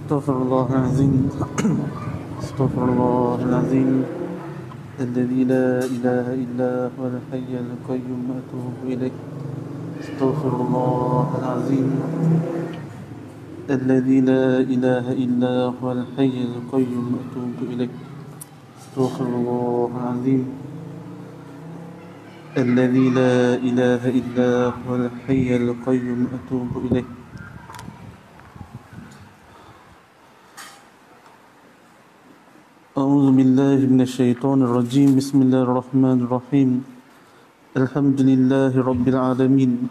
استغفر الله العظيم استغفر الله العظيم الذي لا إله إلا هو الحي القيوم أتوب إليه استغفر الله العظيم الذي لا إله إلا هو الحي القيوم أتوب إليه استغفر الله العظيم الذي لا إله إلا هو الحي القيوم أتوب إليه. أعوذ بالله من الشيطان الرجيم. بسم الله الرحمن الرحيم. الحمد لله رب العالمين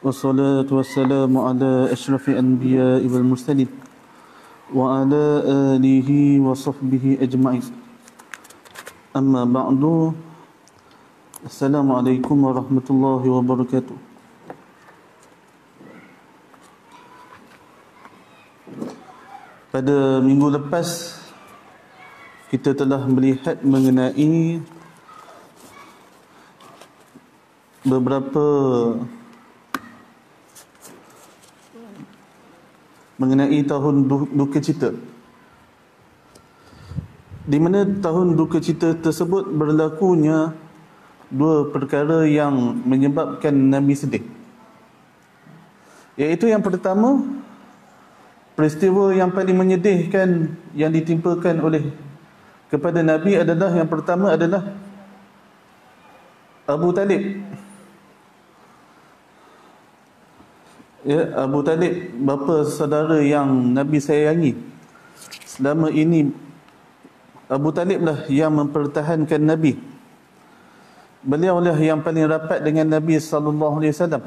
والصلاة والسلام على أشرف الأنبياء والمرسلين وعلى آله وصحبه أجمعين. أما بعد، Assalamualaikum warahmatullahi wabarakatuh. Pada minggu lepas kita telah melihat mengenai beberapa mengenai tahun duka cita, di mana tahun duka cita tersebut berlakunya dua perkara yang menyebabkan Nabi sedih. Iaitu yang pertama, peristiwa yang paling menyedihkan yang ditimpakan oleh kepada Nabi adalah, yang pertama adalah Abu Talib. Ya, Abu Talib, bapa saudara yang Nabi sayangi. Selama ini Abu Talib lah yang mempertahankan Nabi. Beliau lah yang paling rapat dengan Nabi sallallahu alaihi wasallam.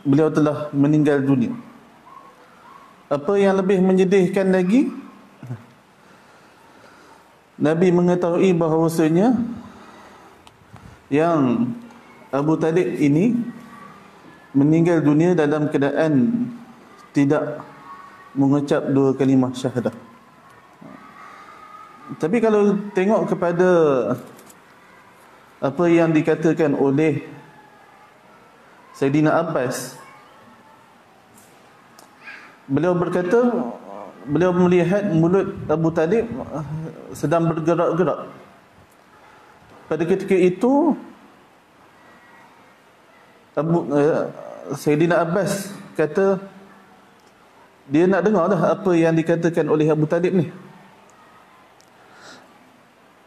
Beliau telah meninggal dunia. Apa yang lebih menyedihkan lagi, Nabi mengetahui bahawasanya yang Abu Talib ini meninggal dunia dalam keadaan tidak mengucap dua kalimah syahadah. Tapi kalau tengok kepada apa yang dikatakan oleh Saidina Abbas, beliau berkata, beliau melihat mulut Abu Talib sedang bergerak-gerak. Pada ketika itu Saidina Abbas kata dia nak dengar dah apa yang dikatakan oleh Abu Talib ni.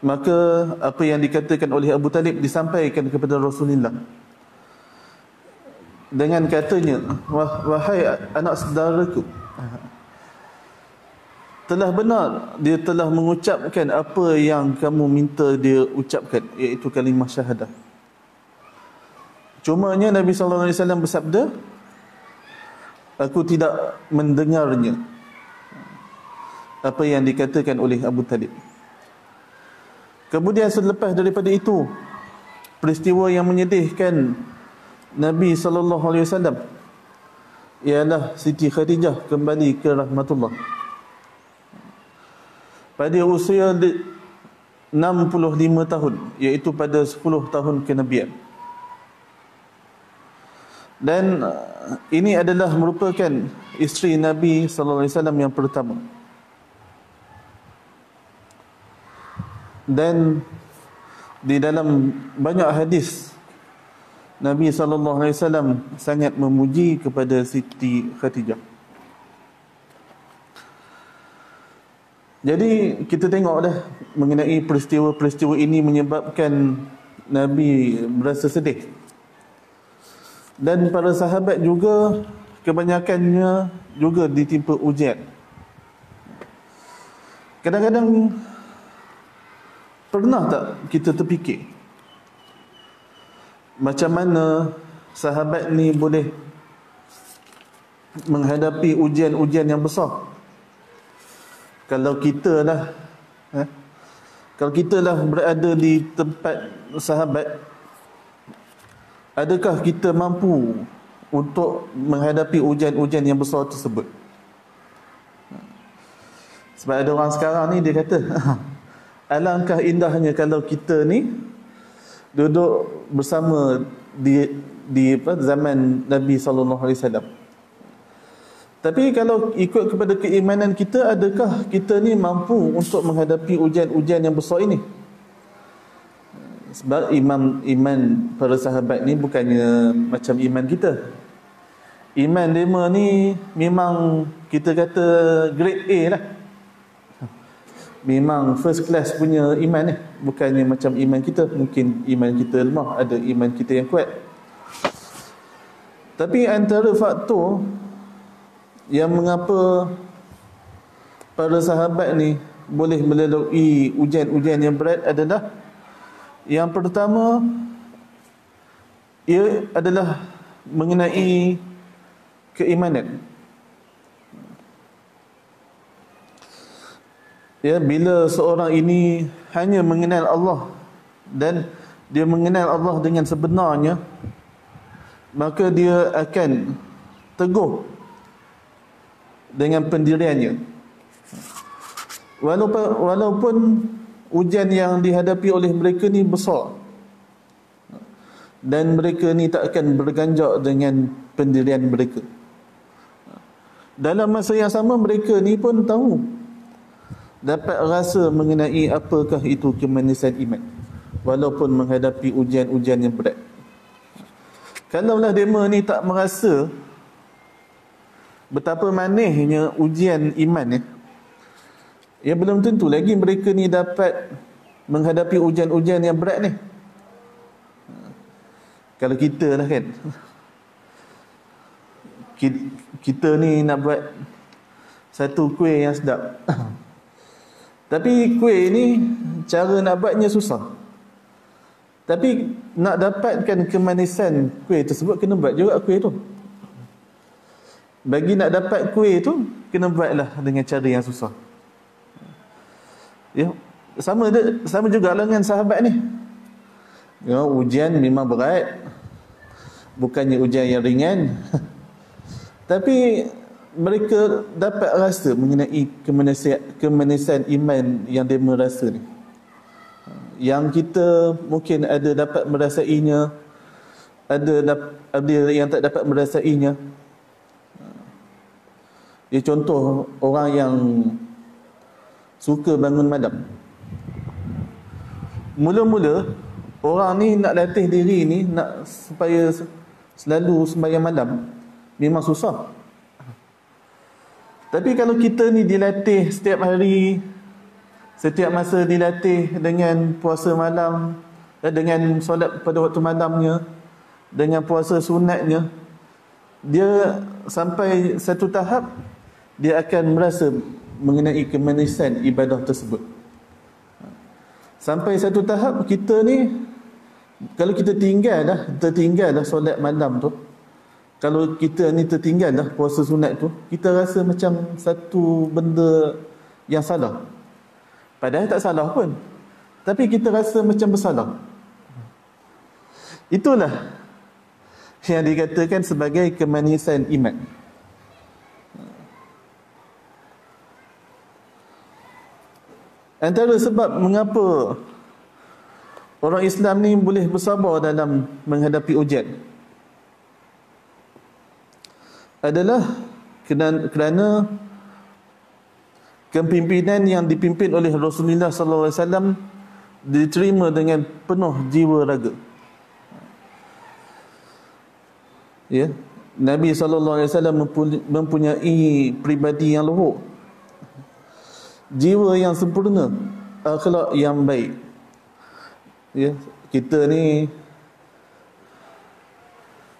Maka apa yang dikatakan oleh Abu Talib disampaikan kepada Rasulullah dengan katanya, wahai anak saudaraku, telah benar dia telah mengucapkan apa yang kamu minta dia ucapkan, iaitu kalimah syahadah. Cumanya Nabi sallallahu alaihi wasallam bersabda, aku tidak mendengarnya apa yang dikatakan oleh Abu Talib. Kemudian selepas daripada itu, peristiwa yang menyedihkan Nabi sallallahu alaihi wasallam ialah Siti Khadijah kembali ke rahmatullah pada usia 65 tahun, iaitu pada 10 tahun kenabian. Dan ini adalah merupakan isteri Nabi sallallahu alaihi wasallam yang pertama. Dan di dalam banyak hadis Nabi sallallahu alaihi wasallam sangat memuji kepada Siti Khadijah. Jadi kita tengoklah mengenai peristiwa-peristiwa ini menyebabkan Nabi berasa sedih. Dan para sahabat juga kebanyakannya juga ditimpa ujian. Kadang-kadang pernah tak kita terfikir macam mana sahabat ni boleh menghadapi ujian-ujian yang besar? Kalau kita lah berada di tempat sahabat, adakah kita mampu untuk menghadapi ujian-ujian yang besar tersebut? Sebab ada orang sekarang ni dia kata alangkah indahnya kalau kita ni duduk bersama di zaman Nabi sallallahu alaihi wasallam. Tapi kalau ikut kepada keimanan kita, adakah kita ni mampu untuk menghadapi ujian-ujian yang besar ini? Sebab iman para sahabat ni bukannya macam iman kita. Iman mereka ni memang kita kata grade A lah. Memang first class punya iman ni. Bukannya macam iman kita. Mungkin iman kita lemah, ada iman kita yang kuat. Tapi antara faktor yang mengapa para sahabat ni boleh melalui ujian-ujian yang berat adalah, yang pertama, ia adalah mengenai keimanan. Ya, bila seorang ini hanya mengenal Allah dan dia mengenal Allah dengan sebenarnya, maka dia akan teguh dengan pendiriannya. Walaupun ujian yang dihadapi oleh mereka ni besar, dan mereka ni tak akan berganjak dengan pendirian mereka. Dalam masa yang sama, mereka ni pun tahu, dapat rasa mengenai apakah itu kemanisan iman, walaupun menghadapi ujian-ujian yang berat. Kalaulah mereka ni tak merasa betapa manisnya ujian iman ni, ya belum tentu lagi mereka ni dapat menghadapi ujian-ujian yang berat ni. Kalau kita lah kan, kita ni nak buat satu kuih yang sedap, tapi kuih ni cara nak buatnya susah. Tapi nak dapatkan kemanisan kuih tersebut, kena buat juga kuih tu. Bagi nak dapat kuih tu, kena buatlah dengan cara yang susah. Ya, sama juga dengan sahabat ni. Ya, ujian memang berat, bukannya ujian yang ringan. Tapi mereka dapat rasa mengenai kemanisan iman yang dia merasa ni, yang kita mungkin ada dapat merasainya, ada yang tak dapat merasainya. Ya, contoh orang yang suka bangun malam. Mula-mula orang ni nak latih diri ni nak supaya selalu sembahyang malam memang susah. Tapi kalau kita ni dilatih setiap hari, setiap masa dilatih dengan puasa malam, dengan solat pada waktu malamnya, dengan puasa sunatnya, dia sampai satu tahap dia akan merasa mengenai kemanisan ibadah tersebut. Sampai satu tahap kita ni, kalau kita tertinggal dah solat malam tu, kalau kita ni tertinggal dah puasa sunat tu, kita rasa macam satu benda yang salah. Padahal tak salah pun, tapi kita rasa macam bersalah. Itulah yang dikatakan sebagai kemanisan iman. Antara sebab mengapa orang Islam ni boleh bersabar dalam menghadapi ujian adalah kerana kepimpinan yang dipimpin oleh Rasulullah sallallahu alaihi wasallam diterima dengan penuh jiwa raga. Ya, Nabi sallallahu alaihi wasallam mempunyai pribadi yang luhur, jiwa yang sempurna, akhlak yang baik. Ya, kita ni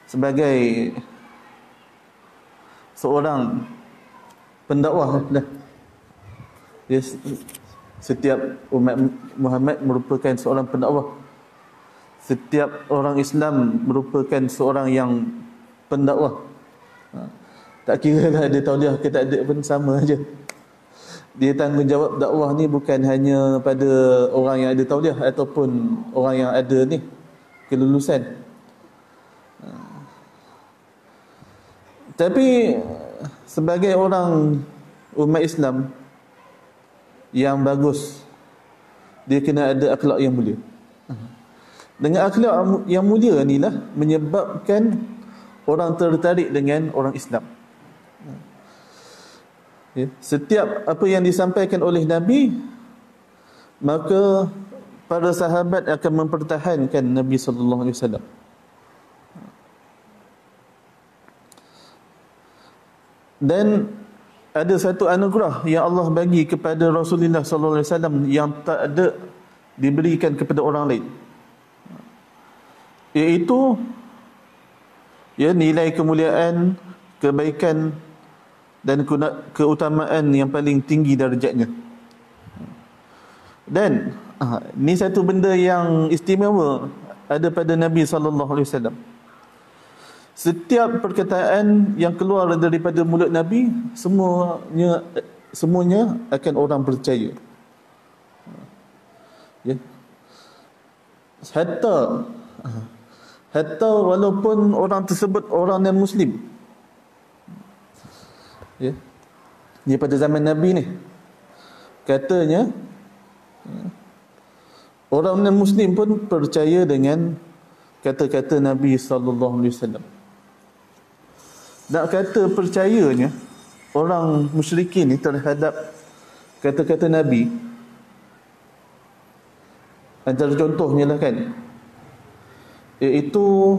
sebagai seorang pendakwah dah. Ya, setiap umat Muhammad merupakan seorang pendakwah. Setiap orang Islam merupakan seorang yang pendakwah. Tak kira lah dia tauliah ke tak ada pun sama aja. Dia tanggungjawab dakwah ni bukan hanya pada orang yang ada tauliah ataupun orang yang ada ni kelulusan. Tapi sebagai orang umat Islam yang bagus, dia kena ada akhlak yang mulia. Dengan akhlak yang mulia inilah menyebabkan orang tertarik dengan orang Islam. Ya, setiap apa yang disampaikan oleh Nabi, maka para sahabat akan mempertahankan Nabi sallallahu alaihi wasallam. Dan ada satu anugerah yang Allah bagi kepada Rasulullah sallallahu alaihi wasallam yang tak ada diberikan kepada orang lain, iaitu nilai kemuliaan, kebaikan dan keutamaan yang paling tinggi darjatnya. Dan ni satu benda yang istimewa ada pada Nabi sallallahu alaihi wasallam. Setiap perkataan yang keluar daripada mulut Nabi, semuanya akan orang percaya. Ya. Hatta walaupun orang tersebut orang non muslim. Ya. Ni pada zaman Nabi ni, katanya orang non muslim pun percaya dengan kata-kata Nabi sallallahu alaihi wasallam. Nak kata percayanya orang musyrikin ni terhadap kata-kata Nabi, antara contohnya lah kan, iaitu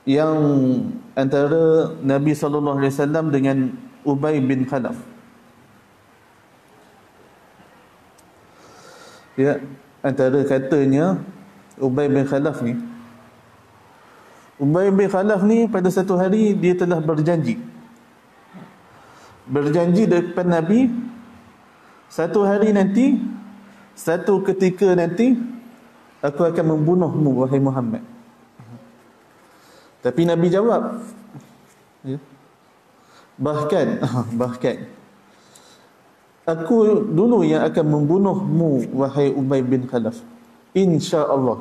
yang antara Nabi sallallahu alaihi wasallam dengan Ubay bin Khalaf. Ya, antara katanya Ubay bin Khalaf ni, Ubay bin Khalaf ni pada satu hari dia telah berjanji depan Nabi, satu hari nanti, satu ketika nanti aku akan membunuhmu wahai Muhammad. Tapi Nabi jawab, ya, bahkan aku dulu yang akan membunuhmu wahai Ubay bin Khalaf, insya-Allah.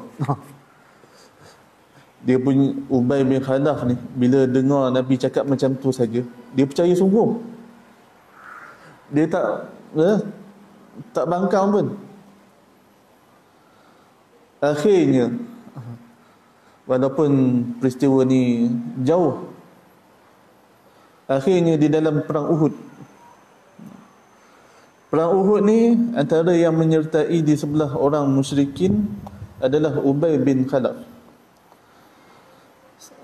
Dia punya Ubay bin Khalaf ni, bila dengar Nabi cakap macam tu saja, dia percaya sungguh. Dia tak bangkang pun. Akhirnya, walaupun peristiwa ni jauh, akhirnya di dalam perang Uhud. Perang Uhud ni, antara yang menyertai di sebelah orang musyrikin adalah Ubay bin Khalaf.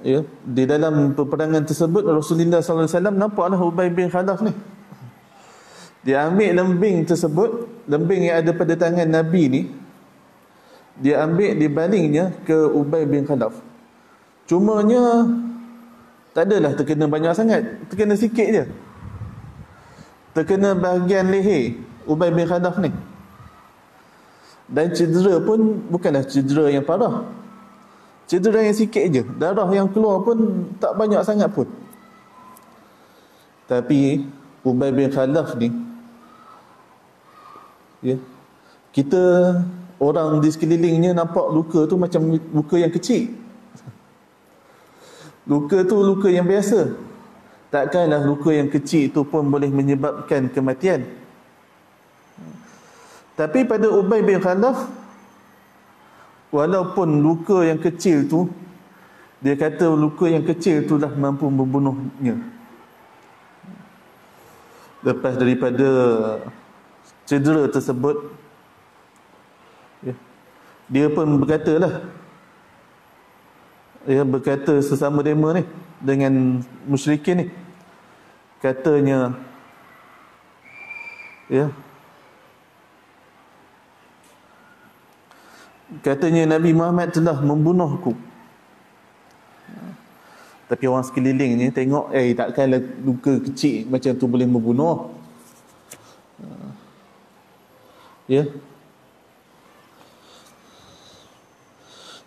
Ya, di dalam peperangan tersebut Rasulullah sallallahu alaihi wasallam nampaklah Ubay bin Khalaf ni. Dia ambil lembing tersebut, lembing yang ada pada tangan Nabi ni, dia ambil, dibalingnya ke Ubay bin Khalaf. Cumanya tak adalah terkena banyak sangat, terkena sikit je. Terkena bahagian leher Ubay bin Khalaf ni. Dan cedera pun bukanlah cedera yang parah, cedera yang sikit je. Darah yang keluar pun tak banyak sangat pun. Tapi Ubay bin Khalaf ni, ya, kita orang di sekelilingnya nampak luka tu macam luka yang kecil. Luka tu luka yang biasa. Takkanlah luka yang kecil tu pun boleh menyebabkan kematian. Tapi pada Ubay bin Khalaf, walaupun luka yang kecil tu, dia kata luka yang kecil tu dah mampu membunuhnya. Lepas daripada cedera tersebut, ya, dia pun berkatalah, dia berkata sesama dema ni dengan musyrikin ni, katanya, ya, katanya Nabi Muhammad telah membunuhku. Tapi orang sekeliling ni tengok, takkanlah luka kecil macam tu boleh membunuh. Ya.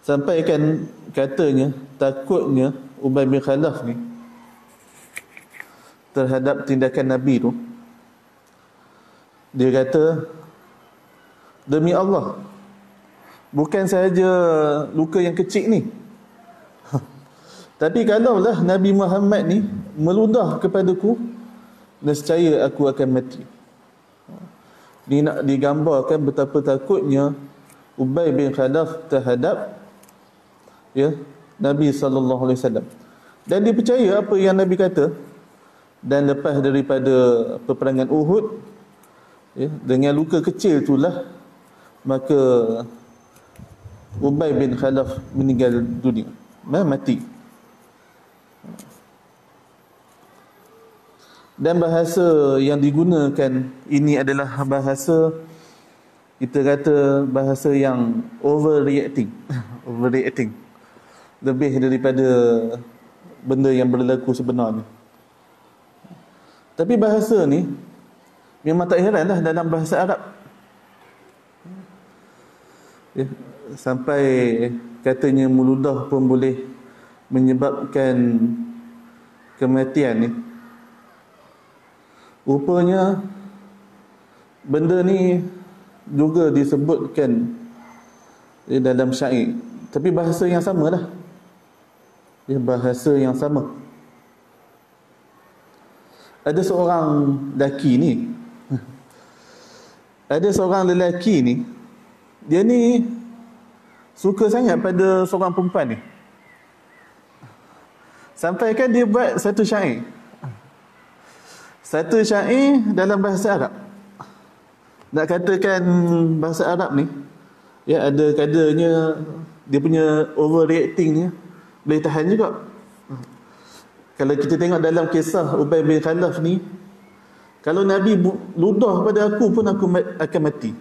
Sampai kan katanya, takutnya Ubay bin Khalaf ni terhadap tindakan Nabi tu, dia kata, demi Allah, bukan sahaja luka yang kecil ni, tapi kalaulah Nabi Muhammad ni meludah kepadaku, nescaya aku akan mati. Ni nak digambarkan betapa takutnya Ubay bin Khalaf terhadap, ya, Nabi sallallahu alaihi wasallam. Dan dia percaya apa yang Nabi kata. Dan lepas daripada peperangan Uhud, ya, dengan luka kecil itulah maka Ubay bin Khalaf meninggal dunia, mati. Dan bahasa yang digunakan ini adalah bahasa, kita kata bahasa yang overreacting overreacting, lebih daripada benda yang berlaku sebenarnya. Tapi bahasa ni memang tak heran lah dalam bahasa Arab, ya, sampai katanya meludah pun boleh menyebabkan kematian ni. Rupanya benda ni juga disebutkan dalam syair, tapi bahasa yang sama lah, ya, bahasa yang sama. Ada seorang lelaki ni ada seorang lelaki ni, dia ni suka sangat pada seorang perempuan ni, sampai kan dia buat satu syair dalam bahasa Arab. Nak katakan bahasa Arab ni, ya, ada kadanya dia punya overreactingnya boleh tahan juga. Kalau kita tengok dalam kisah Ubay bin Khalaf ni, kalau Nabi ludah pada aku pun aku akan mati.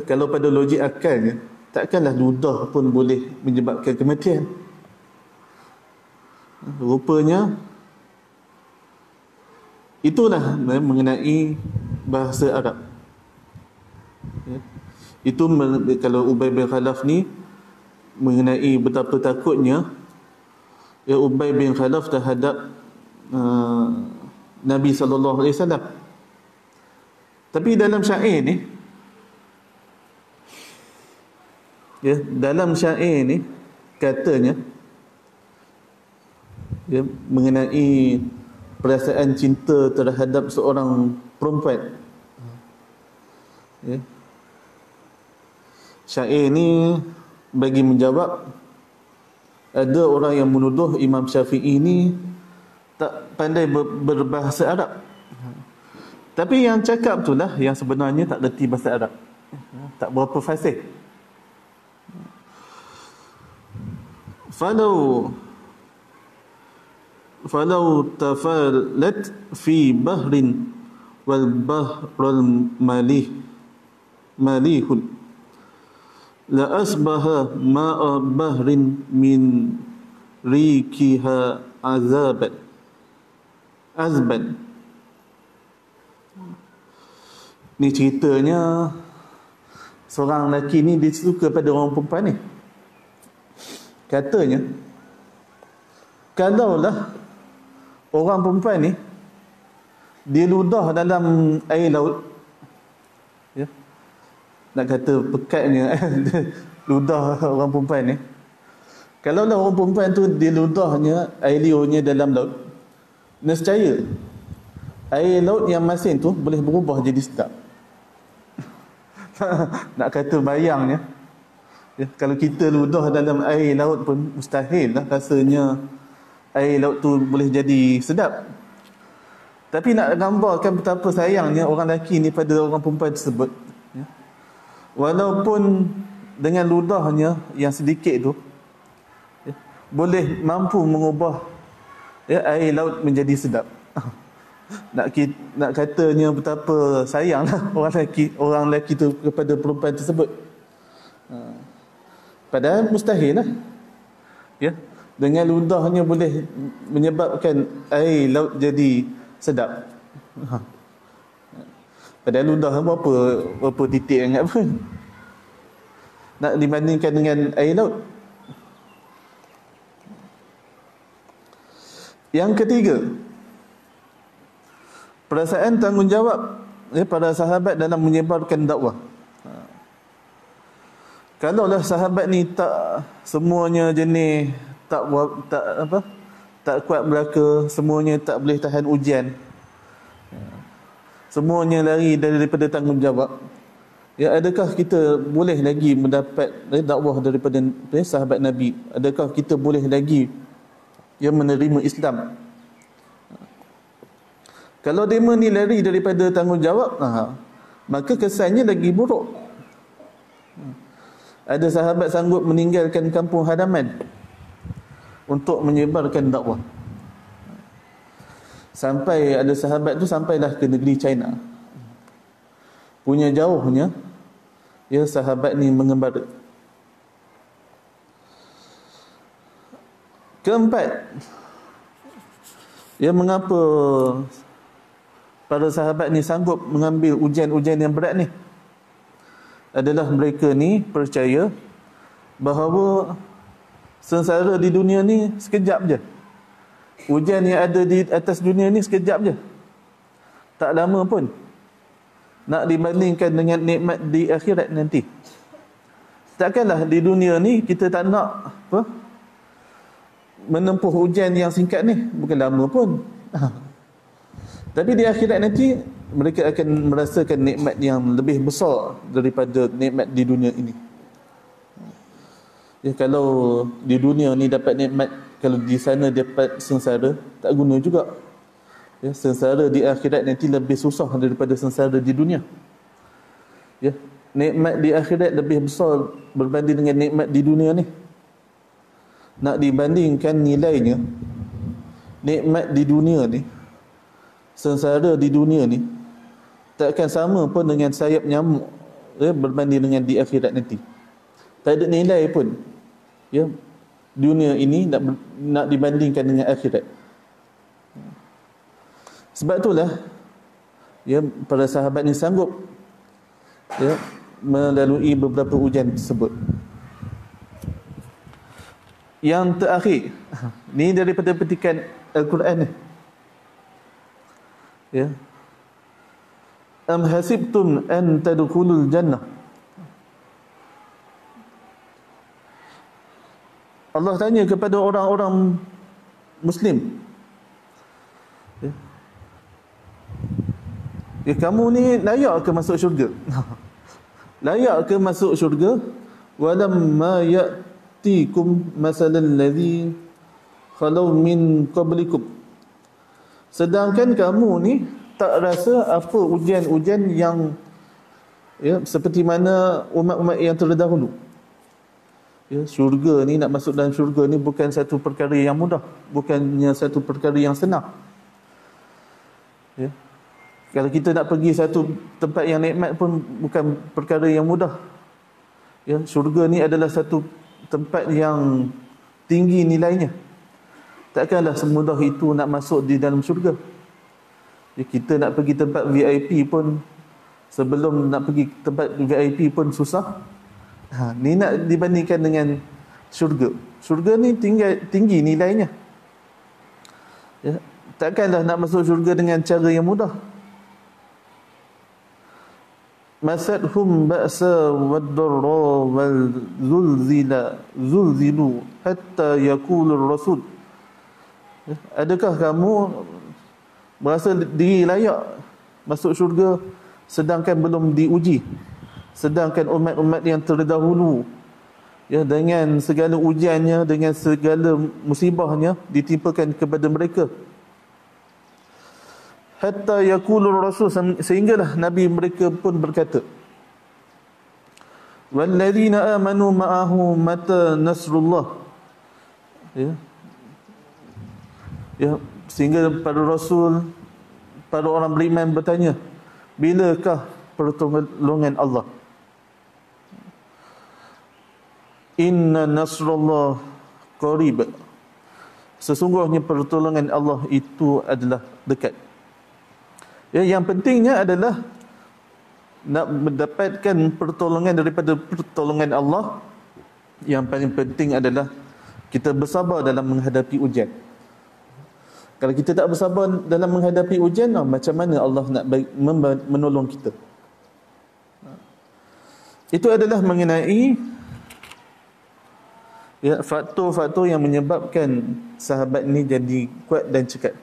Kalau pada logik akalnya, takkanlah ludah pun boleh menyebabkan kematian. Rupanya itulah mengenai bahasa Arab, ya. Itu kalau Ubay bin Khalaf ni mengenai betapa takutnya, ya, Ubay bin Khalaf terhadap Nabi SAW. Tapi dalam syair ni, ya, dalam syair ni katanya, ya, mengenai perasaan cinta terhadap seorang perempuan, ya. Syair ni bagi menjawab, ada orang yang menuduh Imam Syafi'i ni tak pandai berbahasa Arab. Tapi yang cakap itulah yang sebenarnya tak reti bahasa Arab, tak berapa fasih. Falau tafalat fi bahrin wal bahrul malihun la asbaha ma'a bahrin min rikiha azban. Ni ceritanya seorang lelaki ni dia suka pada orang perempuan ni. Katanya, kalaulah orang perempuan ni dia ludah dalam air laut, ya, nak kata pekatnya ludah orang perempuan ni, kalaulah orang perempuan tu dia ludahnya air liurnya dalam laut, nescaya air laut yang masin tu boleh berubah jadi sedap. Nak kata bayangnya, ya, kalau kita ludah dalam air laut pun mustahil lah rasanya air laut tu boleh jadi sedap. Tapi nak gambarkan betapa sayangnya orang lelaki ni pada orang perempuan tersebut, ya, walaupun dengan ludahnya yang sedikit tu, ya, boleh mampu mengubah, ya, air laut menjadi sedap. Nak katanya betapa sayanglah orang lelaki tu kepada perempuan tersebut. Padahal mustahil lah, ya, dengan ludahnya boleh menyebabkan air laut jadi sedap. Padahal ludah berapa titik sangat pun, nak dibandingkan dengan air laut. Yang ketiga, perasaan tanggungjawab, ya, para sahabat dalam menyebarkan dakwah. Kalaulah sahabat ni tak semuanya jenis tak kuat belaka, semuanya tak boleh tahan ujian, semuanya lari daripada tanggungjawab, ya, adakah kita boleh lagi mendapat dakwah daripada sahabat Nabi? Adakah kita boleh lagi yang menerima Islam. Kalau demo ni lari daripada tanggungjawab, maka kesannya lagi buruk. Ada sahabat sanggup meninggalkan kampung halaman untuk menyebarkan dakwah. Sampai ada sahabat tu sampailah ke negeri China. Punya jauhnya, ya, sahabat ni mengembara. Keempat, ya, mengapa para sahabat ni sanggup mengambil ujian-ujian yang berat ni? Adalah mereka ni percaya bahawa sengsara di dunia ni sekejap je. Ujian yang ada di atas dunia ni sekejap je, tak lama pun, nak dibandingkan dengan nikmat di akhirat nanti. Takkanlah di dunia ni kita tak nak menempuh ujian yang singkat ni, bukan lama pun. Tapi di akhirat nanti mereka akan merasakan nikmat yang lebih besar daripada nikmat di dunia ini. Ya, kalau di dunia ni dapat nikmat, kalau di sana dapat sengsara, tak guna juga. Ya, sengsara di akhirat nanti lebih susah daripada sengsara di dunia. Ya, nikmat di akhirat lebih besar berbanding dengan nikmat di dunia ni. Nak dibandingkan nilainya, nikmat di dunia ni, sengsara di dunia ni takkan sama pun dengan sayap nyamuk, ya, berbanding dengan di akhirat nanti. Tak ada nilai pun, ya, dunia ini nak dibandingkan dengan akhirat. Sebab itulah, ya, para sahabat ni sanggup, ya, melalui beberapa ujian tersebut. Yang terakhir ni daripada petikan Al-Quran ni, ya, am hasibtum an tadkhulul jannah. Allah tanya kepada orang-orang Muslim, ya, ya, kamu ni layak ke masuk syurga? Layak ke masuk syurga? Walamma ya'tikum masalal ladzi khalau min qablikum. Sedangkan kamu ni tak rasa apa ujian-ujian yang, ya, seperti mana umat-umat yang terdahulu. Ya, syurga ni, nak masuk dalam syurga ni bukan satu perkara yang mudah, bukannya satu perkara yang senang. Ya. Kalau kita nak pergi satu tempat yang nikmat pun bukan perkara yang mudah. Ya, syurga ni adalah satu tempat yang tinggi nilainya. Takkanlah semudah itu nak masuk di dalam syurga. Ya, kita nak pergi tempat VIP pun, sebelum nak pergi tempat VIP pun susah. Ni nak dibandingkan dengan syurga. Syurga ni tinggi nilainya. Ya, takkanlah nak masuk syurga dengan cara yang mudah. Masadhum ba'sa wad-darra wal zulzilu hatta yaqulur rasul. Ya, adakah kamu merasa diri layak masuk syurga sedangkan belum diuji, sedangkan umat-umat yang terdahulu, ya, dengan segala ujiannya, dengan segala musibahnya ditimpakan kepada mereka, hatta yaqulur rasul, sehinggalah nabi mereka pun berkata, walladzina amanu ma'ahu mata nasrullah. Ya, ya, sehingga para rasul, para orang beriman bertanya, bilakah pertolongan Allah? Inna nasrullah qarib. Sesungguhnya pertolongan Allah itu adalah dekat. Ya, yang pentingnya adalah nak mendapatkan pertolongan daripada pertolongan Allah. Yang paling penting adalah kita bersabar dalam menghadapi ujian. Kalau kita tak bersabar dalam menghadapi ujian, macam mana Allah nak menolong kita? Itu adalah mengenai, ya, faktor-faktor yang menyebabkan sahabat ni jadi kuat dan cekal.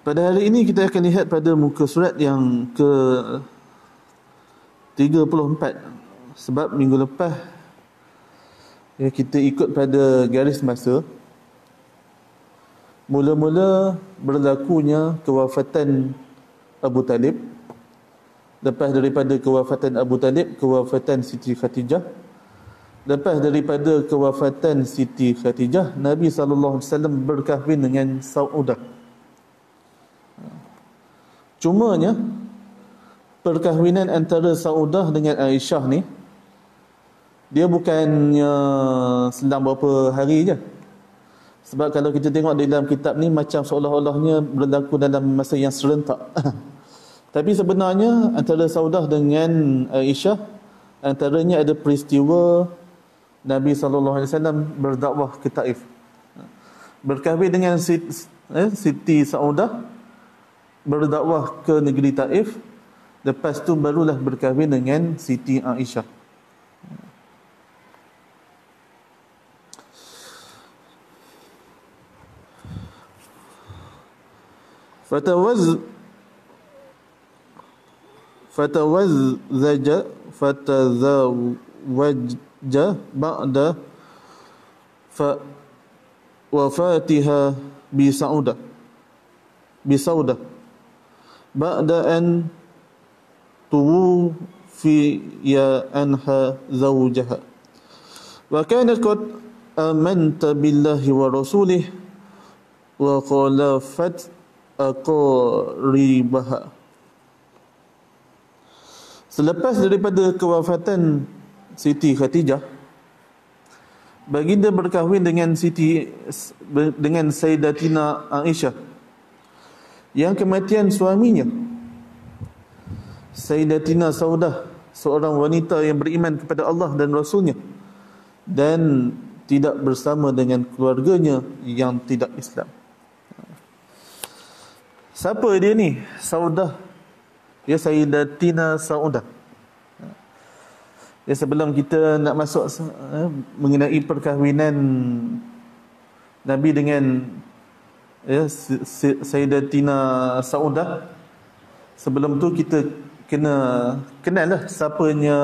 Pada hari ini kita akan lihat pada muka surat yang ke 34. Sebab minggu lepas kita ikut pada garis masa, mula-mula berlakunya kewafatan Abu Talib. Lepas daripada kewafatan Abu Talib, kewafatan Siti Khadijah. Lepas daripada kewafatan Siti Khadijah, Nabi SAW berkahwin dengan Saudah. Cumanya perkahwinan antara Saudah dengan Aisyah ni, dia bukannya selang berapa hari je. Sebab kalau kita tengok di dalam kitab ni, macam seolah-olahnya berlaku dalam masa yang serentak. Tapi sebenarnya antara Saudah dengan Aisyah, antaranya ada peristiwa Nabi SAW berdakwah ke Taif. Berkahwin dengan Siti Saudah, berdakwah ke negeri Taif. Lepas tu barulah berkahwin dengan Siti Aisyah. fatazawwaja ba'da wafatiha bi Saudah ba'da an tuwfiya anha zawjaha wa kanat qad amanta billahi wa rasulih wa khalafat aqribaha. Selepas daripada kewafatan Siti Khadijah, baginda berkahwin dengan Sayyidatina Aisyah, yang kematian suaminya Sayyidatina Saudah, seorang wanita yang beriman kepada Allah dan Rasulnya dan tidak bersama dengan keluarganya yang tidak Islam. Siapa dia ni? Saudah. Ya, Sayyidatina Saudah. Ya, sebelum kita nak masuk mengenai perkahwinan Nabi dengan Sayyidatina Saudah, sebelum tu kita kena kenal lah siapanya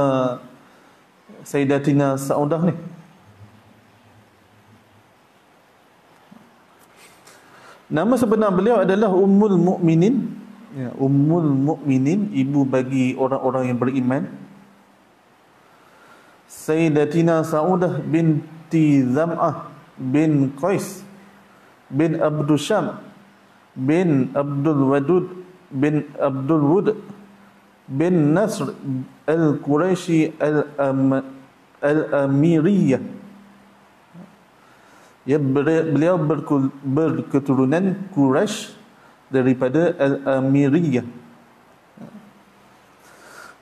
Sayyidatina Saudah ni. Nama sebenar beliau adalah Ummul Mukminin. Ya, Ummul Mukminin, ibu bagi orang-orang yang beriman. Sayyidatina Saudah binti Zam'ah bin Qais bin Abdul Syam bin Abdul Wadud bin Abdul Wud bin Nasr al-Quraisy al-Amiriyah. Ya, beliau berketurunan Quraisy daripada Al-Amiriyah.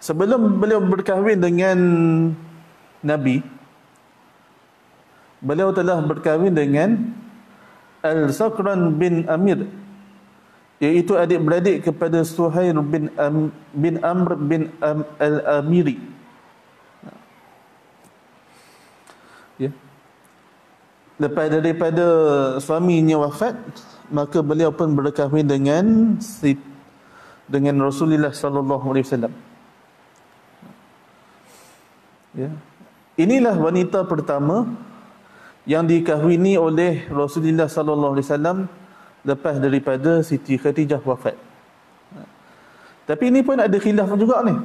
Sebelum beliau berkahwin dengan Nabi, beliau telah berkahwin dengan Al-Sakran bin Amir, iaitu adik-beradik kepada Suhair bin Amr bin Al-Amiri. Ya. Lepas daripada suaminya wafat, maka beliau pun berkahwin dengan Rasulullah sallallahu alaihi wasallam. Ya. Inilah wanita pertama yang dikahwini oleh Rasulullah sallallahu alaihi wasallam lepas daripada Siti Khadijah wafat. Tapi ini pun ada khilaf juga ni.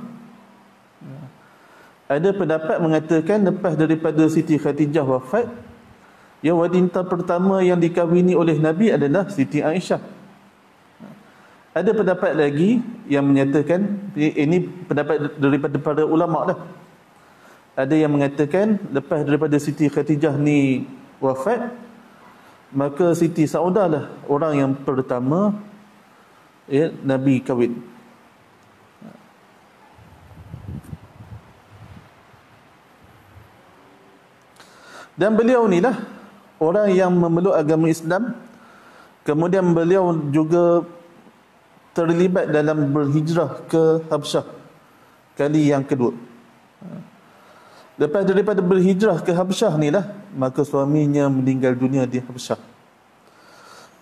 Ada pendapat mengatakan lepas daripada Siti Khadijah wafat, ya, wanita pertama yang dikahwini oleh Nabi adalah Siti Aisyah. Ada pendapat lagi yang menyatakan, ini pendapat daripada para ulama dah. Ada yang mengatakan lepas daripada Siti Khadijah ni wafat, maka Siti Saudah lah orang yang pertama Nabi kahwin. Dan beliau ni lah orang yang memeluk agama Islam. Kemudian beliau juga terlibat dalam berhijrah ke Habsyah kali yang kedua. Lepas daripada berhijrah ke Habsyah ni lah, maka suaminya meninggal dunia di Habsyah.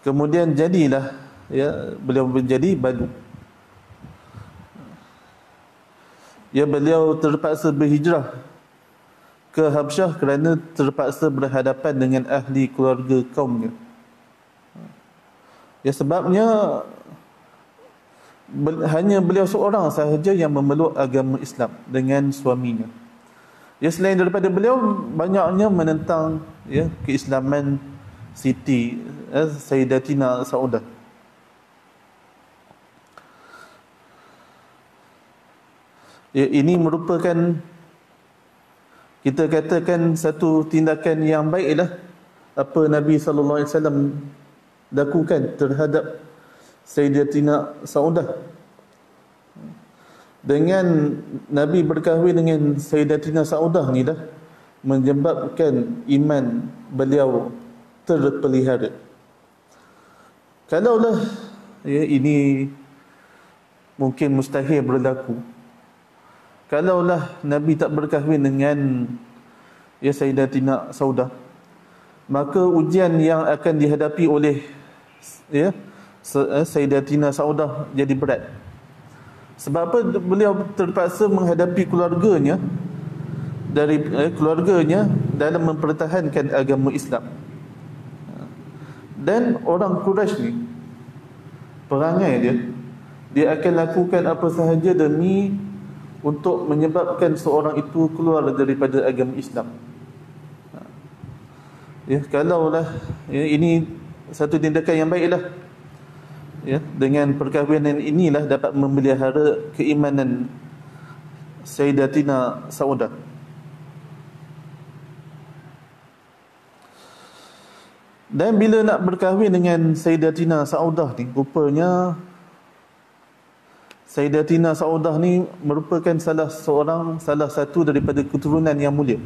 Kemudian jadilah beliau menjadi badu. beliau terpaksa berhijrah ke Habsyah kerana terpaksa berhadapan dengan ahli keluarga kaumnya. Sebabnya hanya beliau seorang sahaja yang memeluk agama Islam dengan suaminya. Selain daripada beliau, banyaknya menentang keislaman Siti Sayyidatina Saudah. Ini merupakan, kita katakan, satu tindakan yang baiklah apa Nabi sallallahu alaihi wasallam lakukan terhadap Sayyidatina Saudah. Dengan Nabi berkahwin dengan Sayyidatina Saudah ni dah menyebabkan iman beliau terpelihara. Kalaulah ini mungkin mustahil berlaku, kalaulah Nabi tak berkahwin dengan Sayyidatina Saudah, maka ujian yang akan dihadapi oleh Sayyidatina Saudah jadi berat. Sebab apa? Beliau terpaksa menghadapi keluarganya dalam mempertahankan agama Islam. Dan orang Quraisy ni, perangai dia akan lakukan apa sahaja demi untuk menyebabkan seorang itu keluar daripada agama Islam. Kalaulah ini satu tindakan yang baiklah, dengan perkahwinan inilah dapat memelihara keimanan Sayyidatina Saudah. Dan bila nak berkahwin dengan Sayyidatina Saudah ni, rupanya Sayyidatina Saudah ni merupakan salah satu daripada keturunan yang mulia.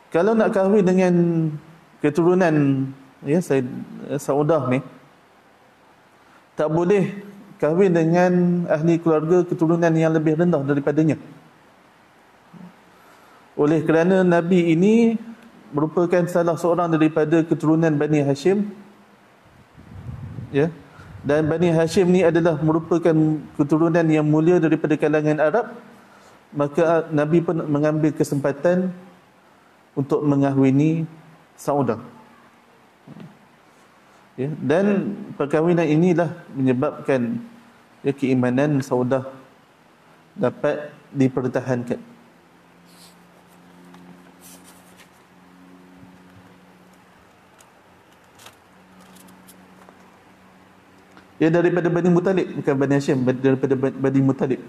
Kalau nak kahwin dengan keturunan Saudah ni, tak boleh kahwin dengan ahli keluarga keturunan yang lebih rendah daripadanya. Oleh kerana Nabi ini merupakan salah seorang daripada keturunan Bani Hashim, dan Bani Hashim ni adalah merupakan keturunan yang mulia daripada kalangan Arab, maka Nabi pun mengambil kesempatan untuk mengahwini Saudah. Dan perkahwinan inilah menyebabkan keimanan Saudah dapat dipertahankan. Daripada Bani Muttalib, bukan Bani Hashim, daripada Bani Muttalib.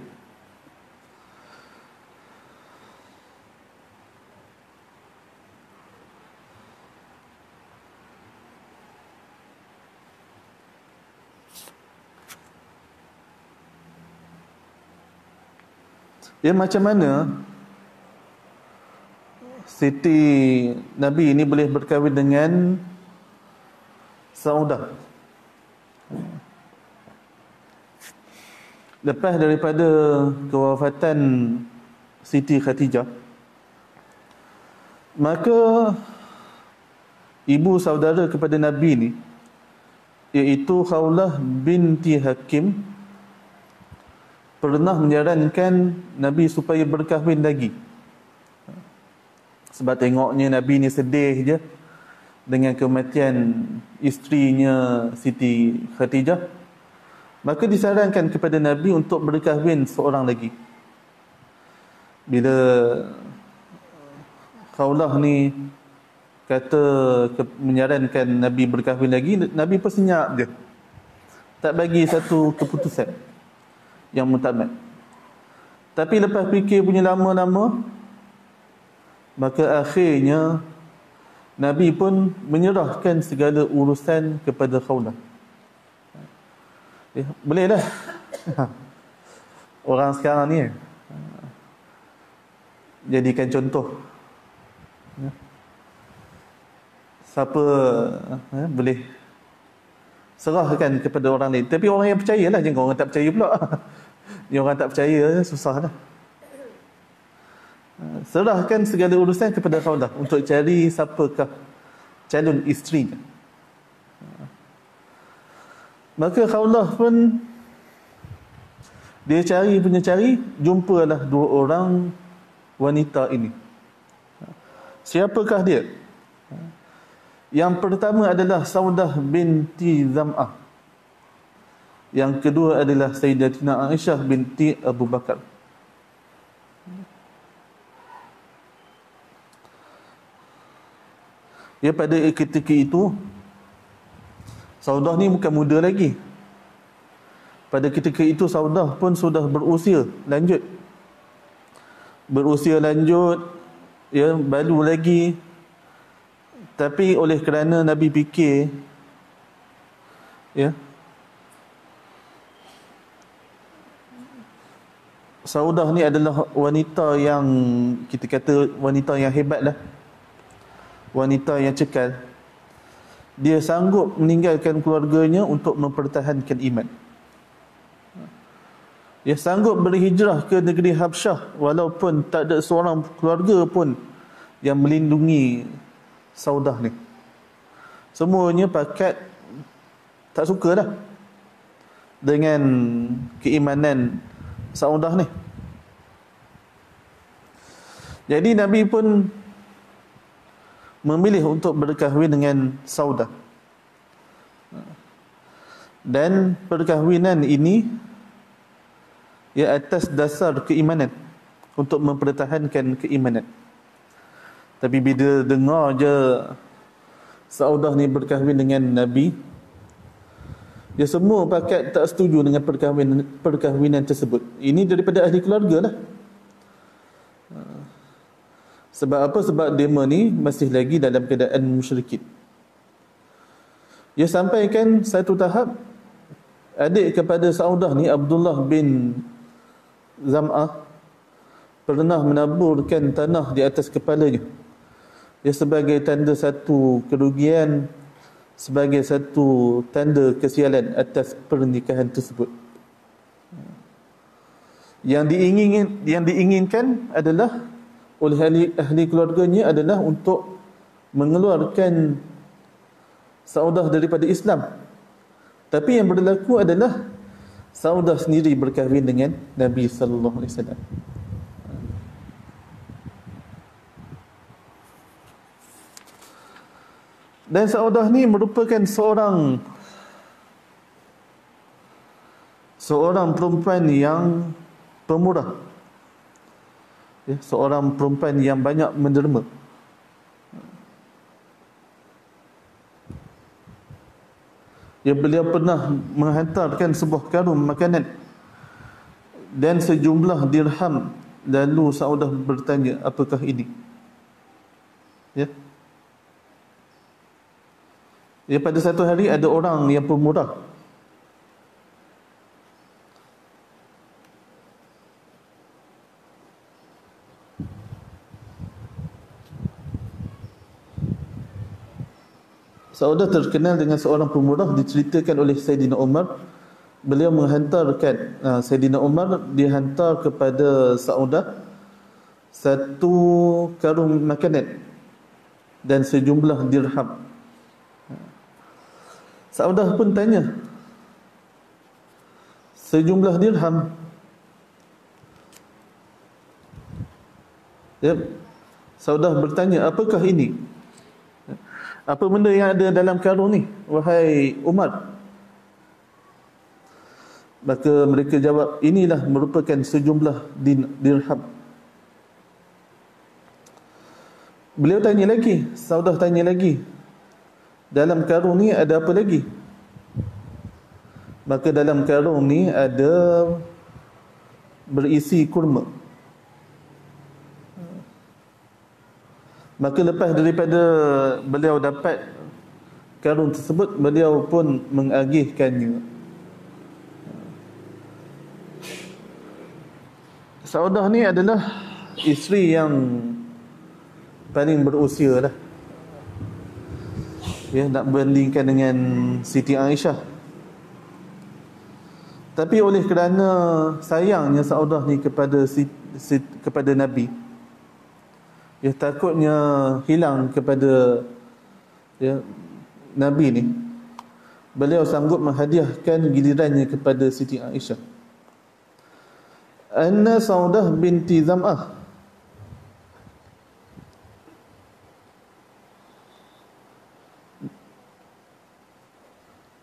Macam mana Siti Nabi ini boleh berkahwin dengan Saudah? Lepas daripada kewafatan Siti Khadijah, maka ibu saudara kepada Nabi ni, iaitu Khawlah binti Hakim, pernah menyarankan Nabi supaya berkahwin lagi. Sebab tengoknya Nabi ni sedih je dengan kematian isterinya Siti Khadijah, maka disarankan kepada Nabi untuk berkahwin seorang lagi. Bila Khawlah ni menyarankan Nabi berkahwin lagi, Nabi pun senyap je, tak bagi satu keputusan yang mutamat. Tapi lepas fikir punya lama-lama, maka akhirnya Nabi pun menyerahkan segala urusan kepada Khawlah. Boleh dah. Orang sekarang ni jadikan contoh. Siapa boleh serahkan kepada orang lain. Tapi orang yang percaya lah, jangan orang tak percaya pula. Yang orang tak percaya susah lah. Serahkan segala urusan kepada Khawlah untuk cari siapakah calon isterinya. Maka Khawlah pun Dia cari, jumpalah dua orang wanita ini. Siapakah dia? Yang pertama adalah Saudah binti Zam'ah. Yang kedua adalah Sayyidatina Aisyah binti Abu Bakar. Ya, pada ketika itu Saudah ni bukan muda lagi. Pada ketika itu Saudah pun sudah berusia lanjut. Ya, balu lagi. Tapi oleh kerana Nabi fikir, ya, Saudah ni adalah wanita yang, kita kata wanita yang hebat lah, wanita yang cekal. Dia sanggup meninggalkan keluarganya untuk mempertahankan iman. Dia sanggup berhijrah ke negeri Habsyah walaupun tak ada seorang keluarga pun yang melindungi Saudah ni. Semuanya pakat tak suka dah dengan keimanan Saudah ni. Jadi Nabi pun memilih untuk berkahwin dengan Saudah. Dan perkahwinan ini ya atas dasar keimanan, untuk mempertahankan keimanan. Tapi bila dengar je Saudah ni berkahwin dengan Nabi, dia semua pakat tak setuju dengan perkahwinan tersebut. Ini daripada ahli keluarga lah. Sebab apa? Sebab dema ni masih lagi dalam keadaan musyrikin. Dia sampaikan satu tahap, adik kepada Saudah ni, Abdullah bin Zam'ah, pernah menaburkan tanah di atas kepalanya. Dia sebagai tanda satu kerugian, sebagai satu tanda kesialan atas pernikahan tersebut. Yang diinginkan adalah oleh ahli keluarganya adalah untuk mengeluarkan Saudah daripada Islam. Tapi yang berlaku adalah Saudah sendiri berkahwin dengan Nabi sallallahu alaihi wasallam. Dan Saudah ni merupakan seorang perempuan yang pemurah. Ya, seorang perempuan yang banyak menderma. Ya, beliau pernah menghantarkan sebuah karung makanan dan sejumlah dirham. Lalu Saudah bertanya, apakah ini? Ya. Ya, pada satu hari ada orang yang pemurah Saudah terkenal dengan seorang pemurah, diceritakan oleh Sayyidina Umar. Beliau menghantarkan Sayyidina Umar dihantar kepada Saudah satu karung makanan dan sejumlah dirham. Saudah pun tanya, sejumlah dirham? Ya, Saudah bertanya, apakah ini? Apa benda yang ada dalam karung ni, wahai Umar? Maka mereka jawab, inilah merupakan sejumlah dirham. Beliau tanya lagi, Saudah tanya lagi, dalam karung ni ada apa lagi? Maka dalam karung ni ada berisi kurma. Maka lepas daripada beliau dapat karung tersebut, beliau pun mengagihkannya. Saudah ni adalah isteri yang paling berusia lah. Ya, nak bandingkan dengan Siti Aisyah. Tapi oleh kerana sayangnya Saudah ni kepada Nabi, ya, takutnya hilang kepada Nabi ni, beliau sanggup menghadiahkan gilirannya kepada Siti Aisyah. anna Saudah binti Zam'ah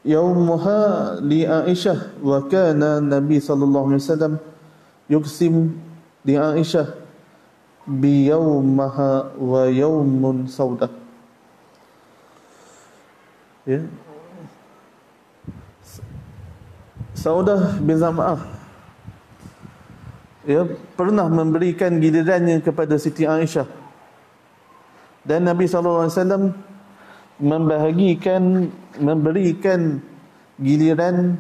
yaumuha li Aisyah wa kana Nabi sallallahu alaihi wasallam yuksim li Aisyah bi yaumaha wa yaumun Saudah. Ya. Saudah bin Zam'ah pernah memberikan gilirannya kepada Siti Aisyah, dan Nabi SAW memberikan giliran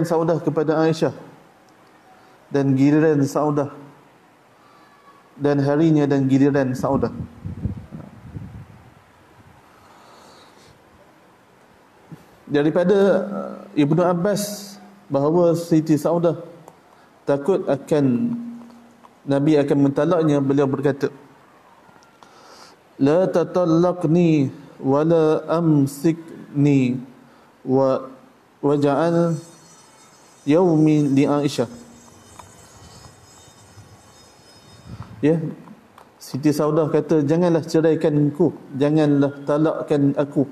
Saudah kepada Aisyah, dan giliran Saudah, dan harinya dan giliran Saudah. Daripada Ibnu Abbas bahawa Siti Saudah takut akan Nabi akan mentalaknya, beliau berkata, la tatallaqni wa la amsikni wa waja'al yaumi li Aisyah. Ya, Siti Saudah kata, janganlah ceraikan aku, janganlah talakkan aku,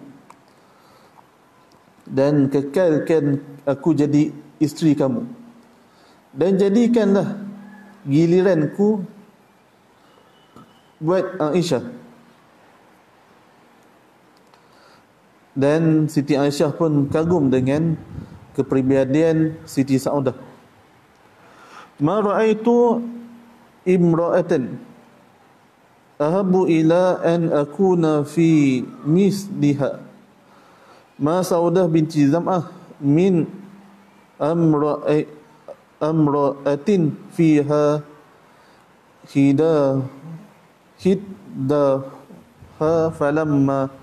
dan kekalkan aku jadi isteri kamu, dan jadikanlah giliranku buat Aisyah. Dan Siti Aisyah pun kagum dengan kepribadian Siti Saudah. Ma ra'aitu imra'atan ahabu ila an akuna fi misliha ma Saudah binti Zam'ah min amra'atin fiha hiddaha falamma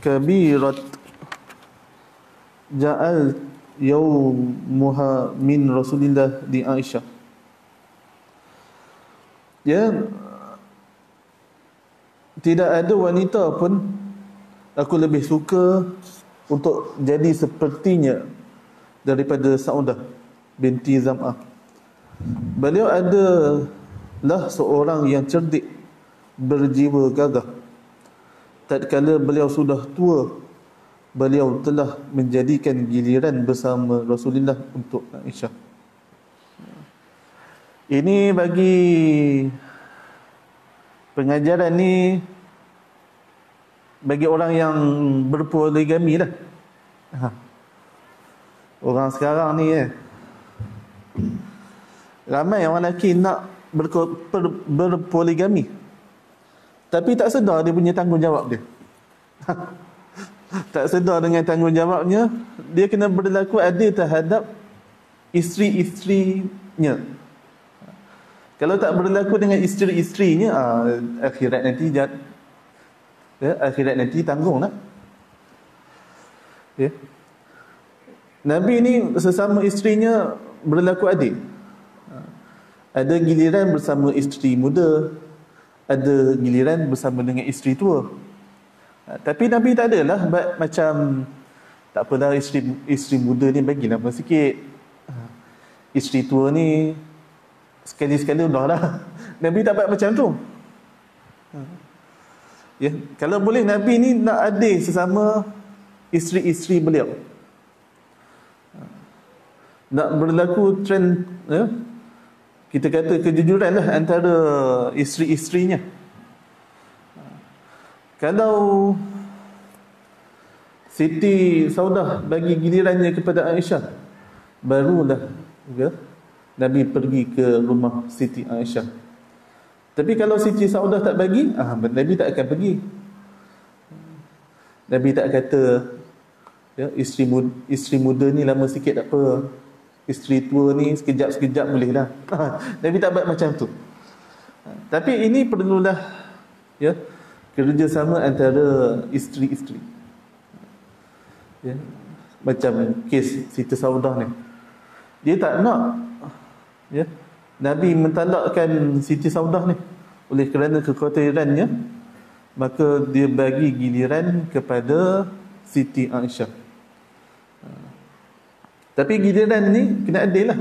kabirat ja'al yawmuha min Rasulillah di Aisyah. Ya, tidak ada wanita pun aku lebih suka untuk jadi sepertinya daripada Saudah binti Zam'ah. Beliau adalah seorang yang cerdik, berjiwa gagah. Tatkala beliau sudah tua, beliau telah menjadikan giliran bersama Rasulullah untuk Aisyah. Ini bagi pengajaran ni bagi orang yang berpoligami lah. Orang sekarang ni ramai orang lelaki nak berpoligami, tapi tak sedar dia punya tanggungjawab dia. Tak sedar dengan tanggungjawabnya, dia kena berlaku adil terhadap isteri-isterinya. Kalau tak berlaku dengan isteri-isterinya, akhirat nanti akhirat nanti tanggung lah. Ya. Nabi ni sesama isterinya berlaku adil. Ada giliran bersama isteri muda, ada giliran bersama dengan isteri tua. Tapi Nabi tak adalah macam, tak apalah isteri muda ni bagi nama sikit, isteri tua ni sekali-sekala udahlah. Nabi tak buat macam tu. Ya, kalau boleh Nabi ni nak adil sesama isteri-isteri beliau. Nak berlaku trend, kita kata kejujuran lah antara isteri-isterinya. Kalau Siti Saudah bagi gilirannya kepada Aisyah, barulah Nabi pergi ke rumah Siti Aisyah. Tapi kalau Siti Saudah tak bagi, Nabi tak akan pergi. Nabi tak kata, isteri muda ni lama sikit tak apa, isteri tua ni sekejap-sekejap boleh lah. Nabi tak buat macam tu. Tapi ini perlulah kerjasama antara isteri-isteri. Macam kes Siti Saudah ni, dia tak nak Nabi mentalakkan Siti Saudah ni. Oleh kerana kekhawatirannya, maka dia bagi giliran kepada Siti Aisyah. Tapi giliran ni kena adil lah.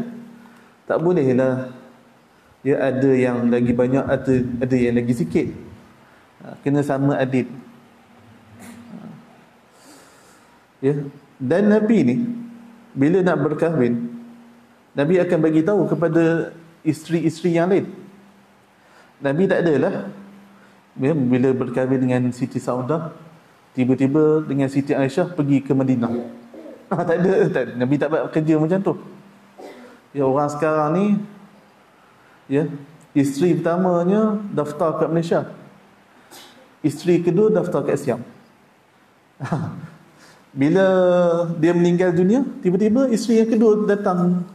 Tak boleh lah ya ada yang lagi banyak, ada yang lagi sikit. Kena sama adil. Ya. Dan Nabi ni bila nak berkahwin, Nabi akan bagi tahu kepada isteri-isteri yang lain. Nabi tak adalah ya, bila berkahwin dengan Siti Saudah, tiba-tiba dengan Siti Aisyah pergi ke Madinah. Tak ada. Nabi tak buat kerja macam tu. Ya, orang sekarang ni ya, isteri pertamanya daftar kat Malaysia, isteri kedua daftar kat Siam. Bila dia meninggal dunia, tiba-tiba isteri yang kedua datang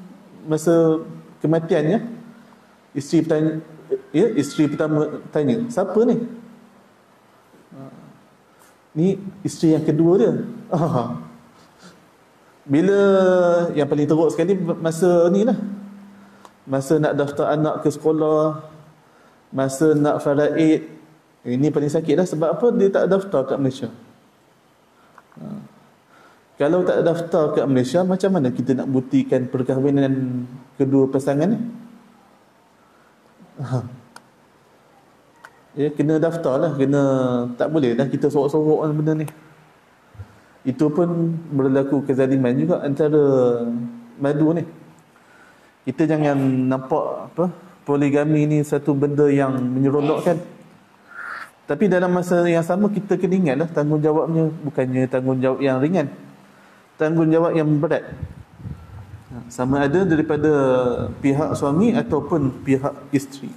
masa kematiannya. Isteri pertama tanya, siapa ni? Ni isteri yang kedua dia. Bila yang paling teruk sekali masa ni lah, masa nak daftar anak ke sekolah, masa nak faraid, ini paling sakit lah. Sebab apa? Dia tak daftar kat Malaysia. Kalau tak daftar kat Malaysia, macam mana kita nak buktikan perkahwinan kedua pasangan ni? Ya, kena daftar lah. Tak boleh dah kita sorok-sorok benda ni. Itu pun berlaku kezaliman juga antara madu ni. Kita jangan nampak poligami ni satu benda yang menyeronokkan. Tapi dalam masa yang sama kita kena ingatlah tanggungjawabnya bukannya tanggungjawab yang ringan, tanggungjawab yang berat. Sama ada daripada pihak suami ataupun pihak isteri.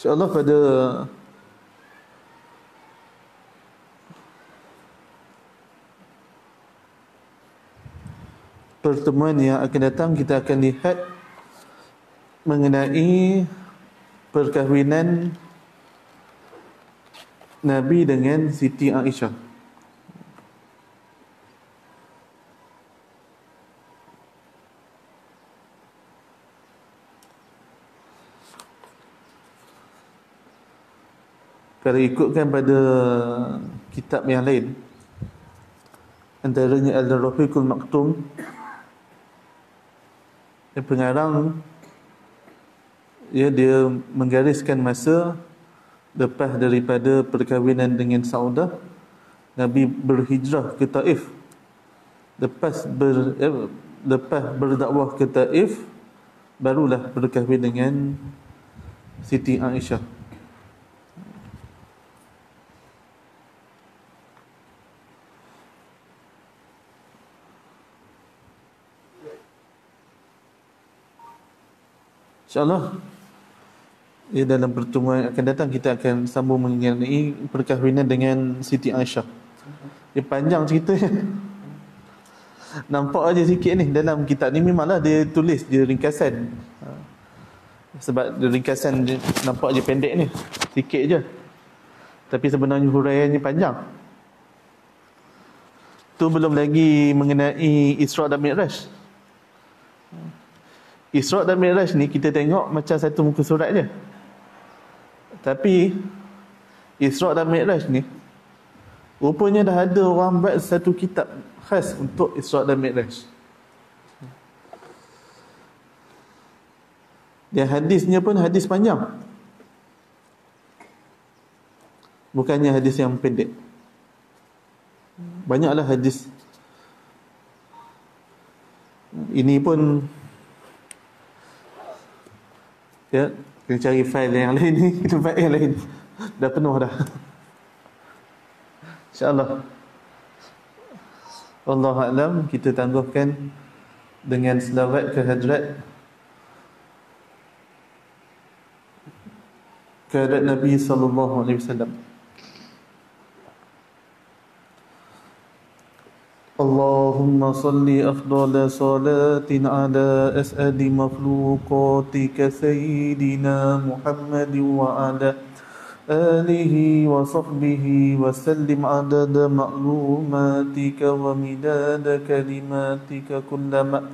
InsyaAllah pada pertemuan yang akan datang kita akan lihat mengenai perkahwinan Nabi dengan Siti Aisyah. Kalau ikutkan pada kitab yang lain, antaranya Al-Rafiqul Maktum, pengarang dia menggariskan masa lepas daripada perkahwinan dengan Saudah, Nabi berhijrah ke Taif. Lepas berdakwah ke Taif, barulah berkahwin dengan Siti Aisyah. InsyaAllah dalam pertemuan akan datang kita akan sambung mengenai perkahwinan dengan Siti Aisyah. Panjang ceritanya. Nampak aja sikit ni dalam kitab ni. Memanglah dia tulis dia ringkasan. Sebab dia ringkasan dia nampak je pendek ni, sikit je. Tapi sebenarnya huraiannya panjang. Tu belum lagi mengenai Isra' dan Mi'raj. Isra' dan Mi'raj ni kita tengok macam satu muka surat je. Tapi Isra' dan Mi'raj ni rupanya dah ada orang buat satu kitab khas untuk Isra' dan Mi'raj. Dan hadisnya pun hadis panjang, bukannya hadis yang pendek. Banyaklah hadis. Ini pun ya, kena cari fail yang lain ni, tempat yang lain dah penuh dah. InsyaAllah. Wallahu a'lam. Kita tangguhkan dengan selawat ke hadrat Nabi sallallahu alaihi wasallam. Allahumma salli afdala salatin ala as'adi makhluqatika sayyidina Muhammad wa ala alihi wa sahbihi wa sallim adada ma'lumatika wa midada kalimatika kullama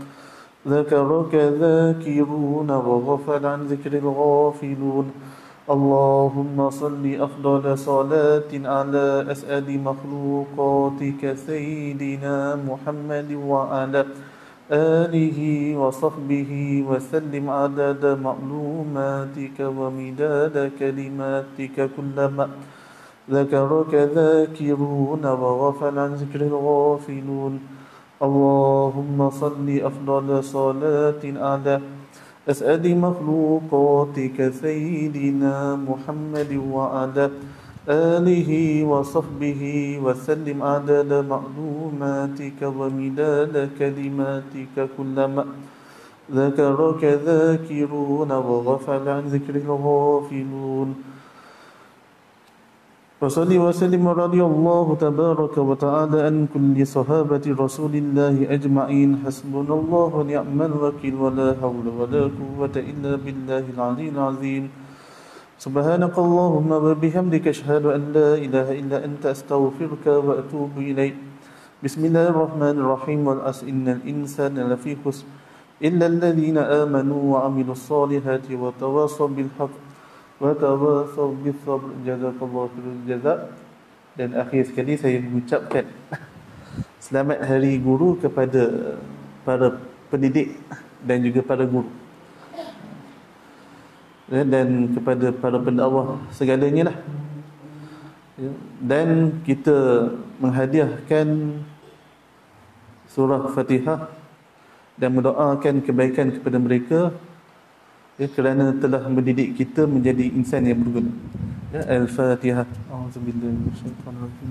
ذكرك ذاكرون وغفل عن ذكر الغافلون اللهم صل أفضل صلاة على أسعد مخلوقاتك سيدنا محمد وعلى آله وصحبه وسلم عدد معلوماتك ومداد كلماتك كلما ذكرك ذاكرون وغفل عن ذكر الغافلون اللهم صل أفضل صلاة على أسعد مخلوقاتك سيدنا محمد وعلى آله وصحبه وسلم عدد معلوماتك ومداد كلماتك كلما ذكرك ذاكرون وغفل عن ذكر الغافلون وصلي وسلم رضي الله تبارك وتعالى عن كل صحابة رسول الله أجمعين حسبنا الله ونعم الوكيل ولا حول ولا قوة إلا بالله العلي العظيم سبحانك اللهم وبحمدك أشهد أن لا إله إلا أنت أستغفرك وأتوب إليك بسم الله الرحمن الرحيم والعصر إن الإنسان لفي خسر إلا الذين آمنوا وعملوا الصالحات وتواصوا بالحق وتواصوا بالصبر jazakallahu khairal jazak. Dan akhir sekali saya mengucapkan selamat hari guru kepada para pendidik dan juga para guru dan kepada para pendakwah segalanya lah. Dan kita menghadiahkan surah Fatihah dan mendoakan kebaikan kepada mereka kerana telah mendidik kita menjadi insan yang berguna. Al-Fatihah. A'udzubillahi minasyaitonir rajim.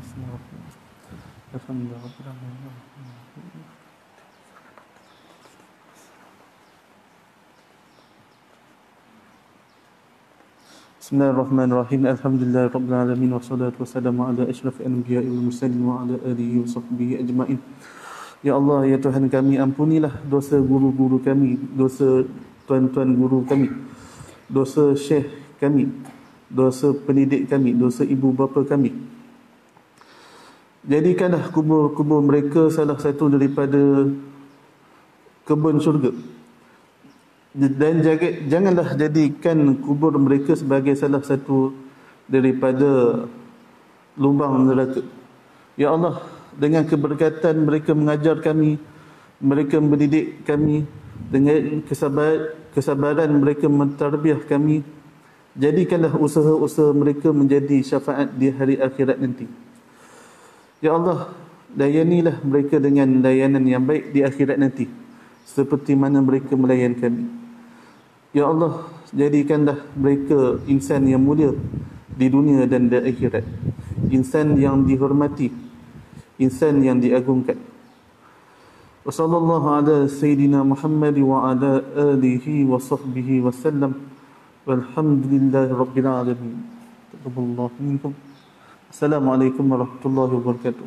Bismillahirrahmanirrahim. Alhamdulillahirabbil alamin wassalatu wassalamu ala asyrafil anbiya'i wal mursalin wa ala alihi wa sahbihi ajma'in. Ya Allah, ya Tuhan kami, ampunilah dosa guru-guru kami, dosa tuan-tuan guru kami, dosa syekh kami, dosa pendidik kami, dosa ibu bapa kami. Jadikanlah kubur-kubur mereka salah satu daripada kebun syurga. Dan janganlah jadikan kubur mereka sebagai salah satu daripada lubang neraka. Ya Allah, dengan keberkatan mereka mengajar kami, mereka mendidik kami, dengan kesabaran mereka mentarbiah kami, jadikanlah usaha-usaha mereka menjadi syafaat di hari akhirat nanti. Ya Allah, layanilah mereka dengan layanan yang baik di akhirat nanti, seperti mana mereka melayan kami. Ya Allah, jadikanlah mereka insan yang mulia di dunia dan di akhirat, insan yang dihormati, insan yang diagungkan. وصلى الله على سيدنا محمد وعلى آله وصحبه وسلم والحمد لله رب العالمين. تقبل الله منكم. السلام عليكم ورحمة الله وبركاته.